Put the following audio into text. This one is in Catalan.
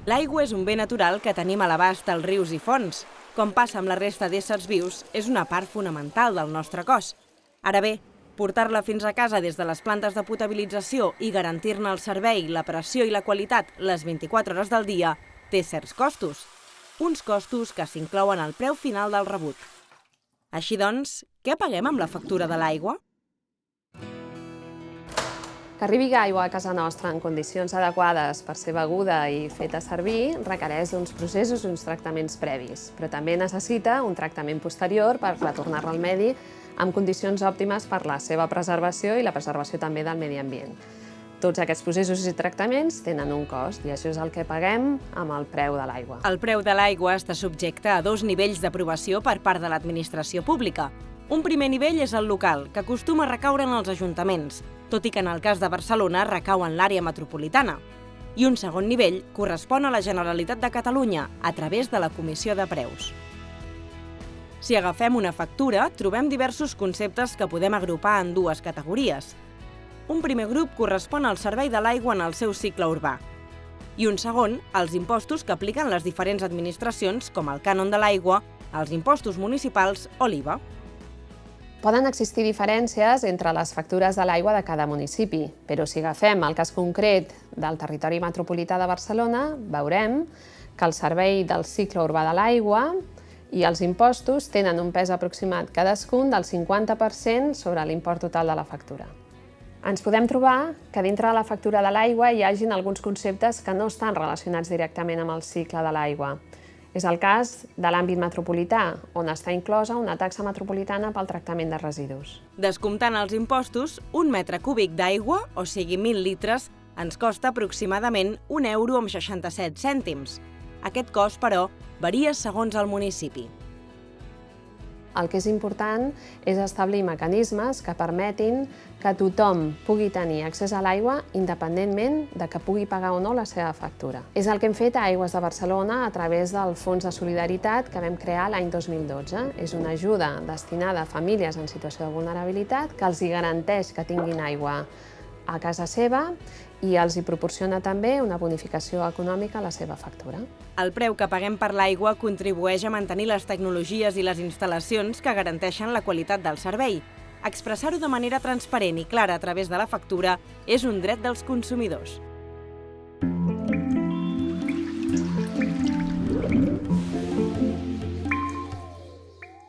L'aigua és un bé natural que tenim a l'abast als rius i fonts. Com passa amb la resta d'éssers vius, és una part fonamental del nostre cos. Ara bé, portar-la fins a casa des de les plantes de potabilització i garantir-ne el servei, la pressió i la qualitat les 24 hores del dia té certs costos. Uns costos que s'inclouen al preu final del rebut. Així doncs, què paguem amb la factura de l'aigua? Que arribi aigua a casa nostra en condicions adequades per ser beguda i feta servir requereix uns processos i uns tractaments previs, però també necessita un tractament posterior per retornar-la al medi amb condicions òptimes per la seva preservació i la preservació també del medi ambient. Tots aquests processos i tractaments tenen un cost i això és el que paguem amb el preu de l'aigua. El preu de l'aigua està subjecte a 2 nivells d'aprovació per part de l'administració pública. Un primer nivell és el local, que acostuma a recaure en els ajuntaments, tot i que en el cas de Barcelona recau en l'àrea metropolitana. I un segon nivell correspon a la Generalitat de Catalunya, a través de la Comissió de Preus. Si agafem una factura, trobem diversos conceptes que podem agrupar en 2 categories. Un primer grup correspon al servei de l'aigua en el seu cicle urbà. I un segon, als impostos que apliquen les diferents administracions, com el cànon de l'aigua, els impostos municipals o l'IVA. Poden existir diferències entre les factures de l'aigua de cada municipi, però si agafem el cas concret del territori metropolità de Barcelona, veurem que el servei del cicle urbà de l'aigua i els impostos tenen un pes aproximat cadascun del 50% sobre l'import total de la factura. Ens podem trobar que dintre de la factura de l'aigua hi hagin alguns conceptes que no estan relacionats directament amb el cicle de l'aigua. És el cas de l'àmbit metropolità, on està inclosa una taxa metropolitana pel tractament de residus. Descomptant els impostos, un metre cúbic d'aigua, o sigui 1.000 litres, ens costa aproximadament €1,67. Aquest cost, però, varia segons el municipi. El que és important és establir mecanismes que permetin que tothom pugui tenir accés a l'aigua independentment de que pugui pagar o no la seva factura. És el que hem fet a Aigües de Barcelona a través del Fons de Solidaritat que vam crear l'any 2012. És una ajuda destinada a famílies en situació de vulnerabilitat que els garanteix que tinguin aigua a casa seva i els proporciona també una bonificació econòmica a la seva factura. El preu que paguem per l'aigua contribueix a mantenir les tecnologies i les instal·lacions que garanteixen la qualitat del servei. Expressar-ho de manera transparent i clara a través de la factura és un dret dels consumidors.